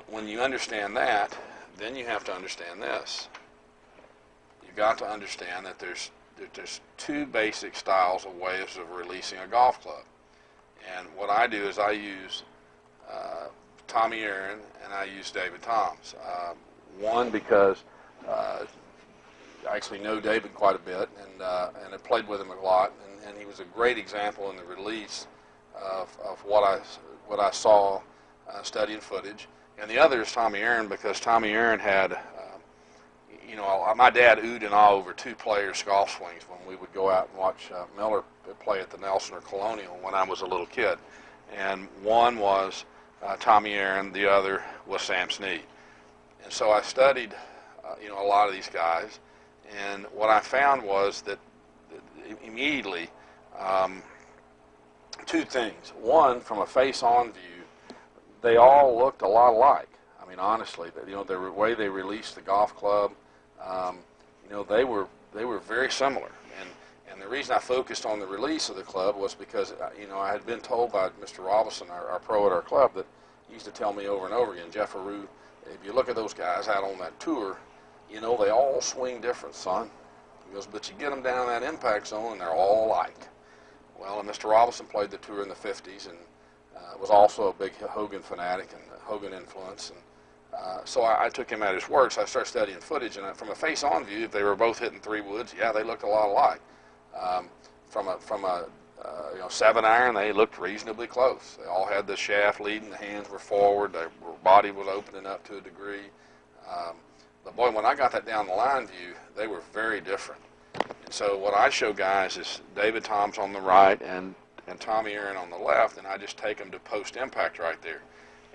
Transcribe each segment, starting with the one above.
when you understand that, then you have to understand this. You've got to understand that there's two basic styles of ways of releasing a golf club. And what I do is I use Tommy Aaron and I use David Toms. One, because I actually know David quite a bit, and I played with him a lot, and he was a great example in the release of what I saw studying footage. And the other is Tommy Aaron, because Tommy Aaron had, my dad oohed and awed over two players' golf swings when we would go out and watch Miller play at the Nelson or Colonial when I was a little kid. And one was Tommy Aaron, the other was Sam Snead. And so I studied, a lot of these guys, and what I found was that immediately, two things. One, from a face-on view, they all looked a lot alike. I mean, honestly, the way they released the golf club, they were very similar. And the reason I focused on the release of the club was because, I had been told by Mr. Robinson, our pro at our club, that he used to tell me over and over again, Jeff Aru, if you look at those guys out on that tour, they all swing different, son. He goes, but you get them down that impact zone and they're all alike. Well, and Mr. Robinson played the tour in the 50s and was also a big Hogan fanatic and Hogan influence. And so I took him at his word, so I started studying footage. And from a face-on view, if they were both hitting 3 woods, yeah, they looked a lot alike. From a 7-iron, they looked reasonably close. They all had the shaft leading, the hands were forward, their body was opening up to a degree. But boy, when I got that down the line view, they were very different. And so what I show guys is David Toms on the right and Tommy Aaron on the left, and I just take them to post-impact right there.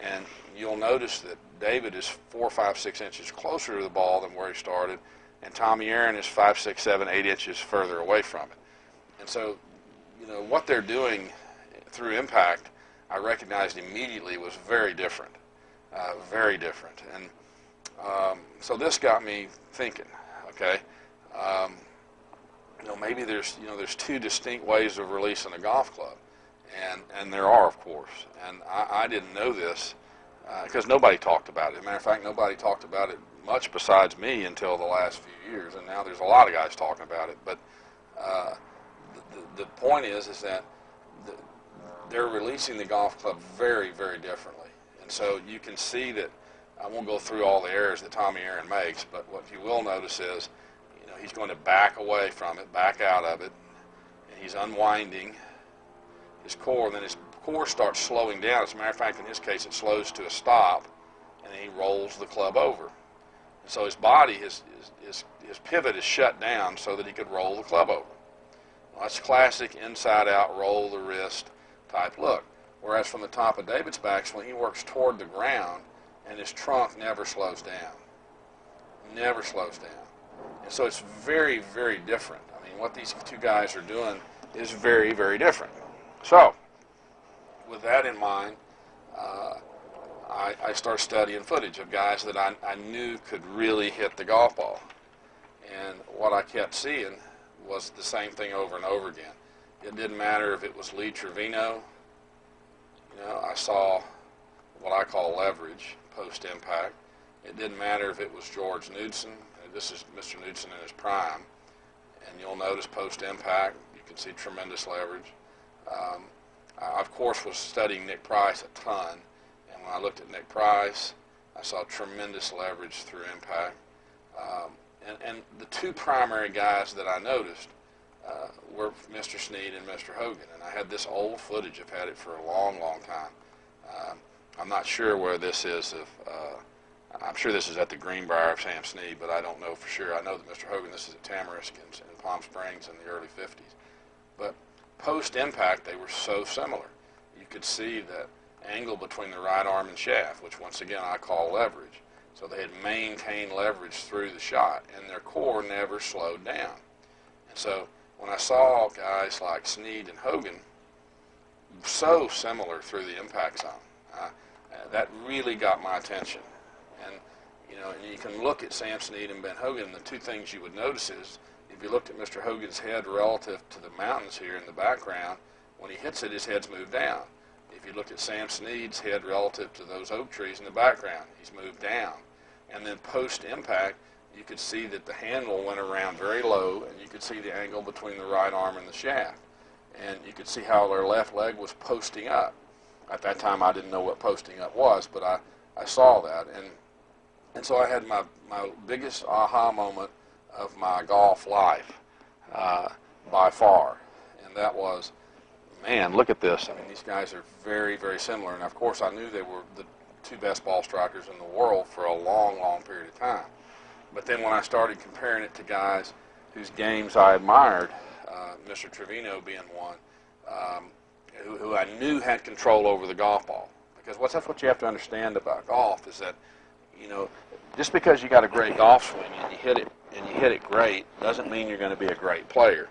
And you'll notice that David is 4, 5, 6 inches closer to the ball than where he started, and Tommy Aaron is 5, 6, 7, 8 inches further away from it. And so, what they're doing through impact, I recognized immediately was very different, very different. And so this got me thinking, okay, maybe there's two distinct ways of releasing a golf club, and there are, of course. And I didn't know this because nobody talked about it. As a matter of fact, nobody talked about it much besides me until the last few years, and now there's a lot of guys talking about it. But the point is that they're releasing the golf club very, very differently. And so you can see that, I won't go through all the errors that Tommy Aaron makes, but what you will notice is, he's going to back away from it, back out of it, and he's unwinding his core, and then his core starts slowing down. As a matter of fact, in his case, it slows to a stop, and then he rolls the club over. And so his body, his pivot is shut down so that he could roll the club over. Well, that's classic inside-out, roll the wrist type look. Whereas from the top of David's backswing, he works toward the ground, and his trunk never slows down. Never slows down. And so it's very, very different. I mean, what these two guys are doing is very, very different. So, with that in mind, I start studying footage of guys that I knew could really hit the golf ball. And what I kept seeing was the same thing over and over again. It didn't matter if it was Lee Trevino. I saw what I call leverage post-impact. It didn't matter if it was George Knudsen. This is Mr. Knudsen in his prime. And you'll notice post-impact, you can see tremendous leverage. I, of course, was studying Nick Price a ton. And when I looked at Nick Price, I saw tremendous leverage through impact. And the two primary guys that I noticed were Mr. Snead and Mr. Hogan. And I had this old footage. I've had it for a long, long time. I'm not sure where this is. I'm sure this is at the Greenbrier of Sam Snead, but I don't know for sure. I know that Mr. Hogan, this is at Tamarisk in Palm Springs in the early 50s. But post-impact, they were so similar. You could see that angle between the right arm and shaft, which once again I call leverage. So they had maintained leverage through the shot, and their core never slowed down. And so when I saw guys like Snead and Hogan so similar through the impact zone, that really got my attention. And you can look at Sam Snead and Ben Hogan, and the two things you would notice is, if you looked at Mr. Hogan's head relative to the mountains here in the background, when he hits it, his head's moved down. If you look at Sam Snead's head relative to those oak trees in the background, he's moved down. And then post-impact, you could see that the handle went around very low, and you could see the angle between the right arm and the shaft. And you could see how their left leg was posting up. At that time, I didn't know what posting up was, but I saw that. And so I had my biggest aha moment of my golf life by far. And that was, man, look at this. I mean, these guys are very, very similar. And, of course, I knew they were the two best ball strikers in the world for a long, long period of time. But then when I started comparing it to guys whose games I admired, Mr. Trevino being one, who I knew had control over the golf ball. Because that's what you have to understand about golf is that, you know, just because you got a great golf swing and you hit it great doesn't mean you're going to be a great player.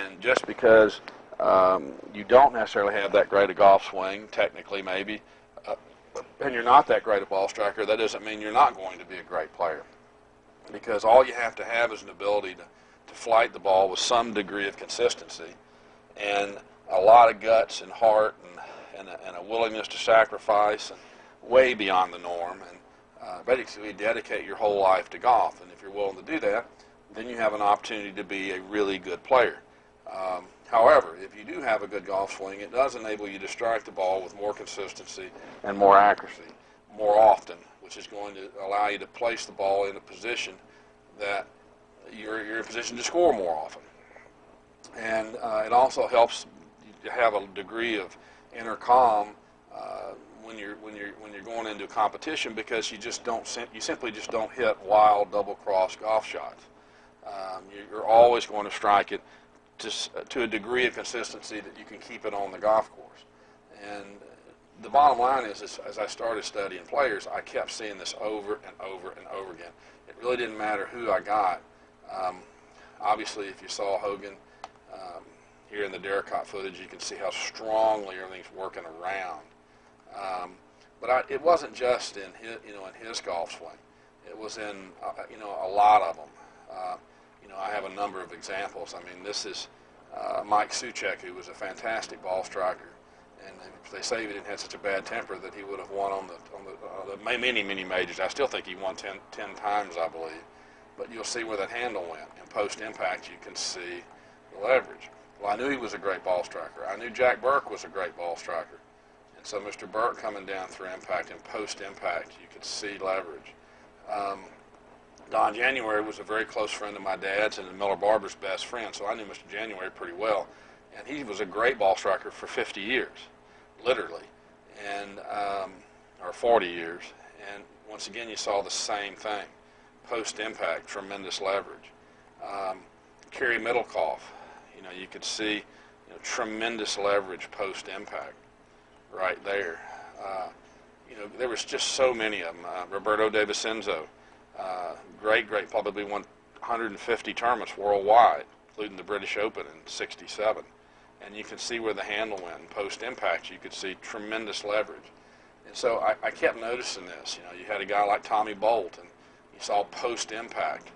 And just because you don't necessarily have that great a golf swing, technically maybe, and you're not that great a ball striker, that doesn't mean you're not going to be a great player. Because all you have to have is an ability to flight the ball with some degree of consistency and a lot of guts and heart and a willingness to sacrifice and way beyond the norm. And basically dedicate your whole life to golf. And if you're willing to do that, then you have an opportunity to be a really good player. However, if you do have a good golf swing, it does enable you to strike the ball with more consistency and more accuracy more often, which is going to allow you to place the ball in a position that you're in a position to score more often. And it also helps you have a degree of inner calm when you're going into a competition, because you simply just don't hit wild double cross golf shots. You're always going to strike it to a degree of consistency that you can keep it on the golf course. And the bottom line is as I started studying players, I kept seeing this over and over and over again. It really didn't matter who I got. Obviously, if you saw Hogan here in the Darracott footage, you can see how strongly everything's working around. But it wasn't just in his golf swing. It was in a lot of them. I have a number of examples. I mean, this is Mike Suchek, who was a fantastic ball striker, and they say he didn't have such a bad temper that he would have won on the many majors. I still think he won 10 times, I believe. But you'll see where that handle went. And post-impact, you can see the leverage. Well, I knew he was a great ball striker. I knew Jack Burke was a great ball striker. And so Mr. Burke coming down through impact and post-impact, you could see leverage. Don January was a very close friend of my dad's and Miller Barber's best friend, so I knew Mr. January pretty well. And he was a great ball striker for 50 years, literally, and or 40 years. And once again, you saw the same thing. Post-impact, tremendous leverage. Kerry Middlecoff, you could see tremendous leverage post-impact right there. There was just so many of them. Roberto De Vicenzo, great, probably won 150 tournaments worldwide, including the British Open in '67. And you can see where the handle went. And post-impact, you could see tremendous leverage. And so I kept noticing this. You had a guy like Tommy Bolt, and you saw post-impact,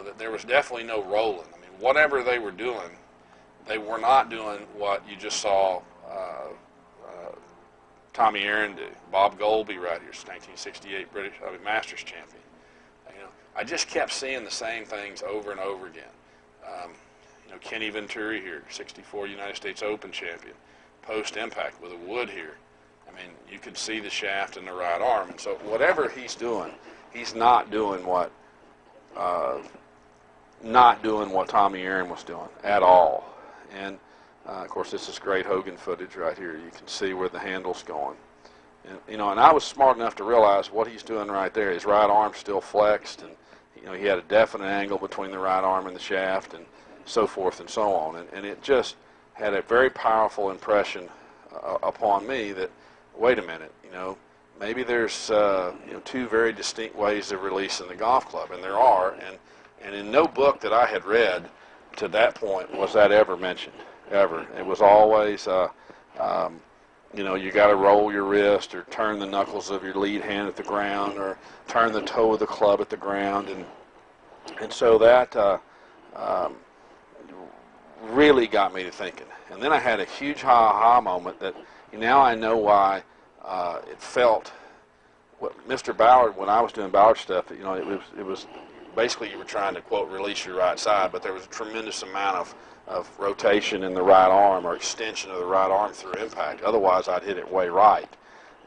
that there was definitely no rolling. I mean, whatever they were doing, they were not doing what you just saw Tommy Aaron do. Bob Goulby right here, 1968 Masters champion. I just kept seeing the same things over and over again. Kenny Venturi here, 64 United States Open champion, post-impact with a wood here. I mean, you could see the shaft in the right arm. And so whatever he's doing, he's not doing what Tommy Aaron was doing at all. And of course, this is great Hogan footage right here. You can see where the handle's going. And and I was smart enough to realize what he's doing right there. His right arm's still flexed, and he had a definite angle between the right arm and the shaft, and so forth and so on. And it just had a very powerful impression upon me that, wait a minute, maybe there's two very distinct ways of releasing the golf club, and there are. And in no book that I had read to that point was that ever mentioned. Ever. It was always, you got to roll your wrist or turn the knuckles of your lead hand at the ground or turn the toe of the club at the ground. And so that really got me to thinking. And then I had a huge aha moment that Now I know why it felt. What Mr. Ballard, when I was doing Ballard stuff, it was basically you were trying to, quote, release your right side, but there was a tremendous amount of rotation in the right arm or extension of the right arm through impact. Otherwise, I'd hit it way right.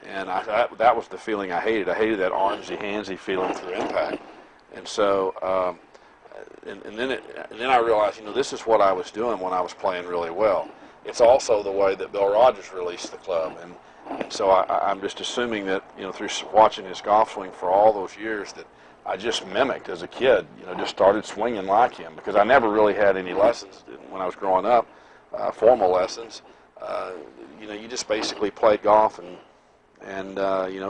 And that was the feeling I hated. I hated that armsy, handsy feeling through impact. And so, and then I realized, this is what I was doing when I was playing really well. It's also the way that Bill Rogers released the club. And so I'm just assuming that, through watching his golf swing for all those years, that I just mimicked as a kid, just started swinging like him, because I never really had any lessons when I was growing up, formal lessons. You just basically played golf, and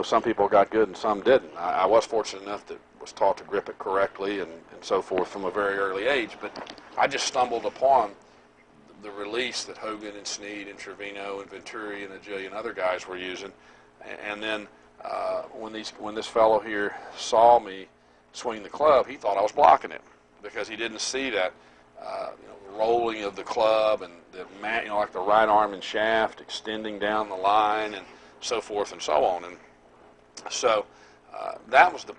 some people got good and some didn't. I was fortunate enough that was taught to grip it correctly and so forth from a very early age, but I just stumbled upon the release that Hogan and Snead and Trevino and Venturi and a jillion other guys were using. And then when this fellow here saw me swing the club, he thought I was blocking it, because he didn't see that rolling of the club and like the right arm and shaft extending down the line and so forth and so on. And so that was the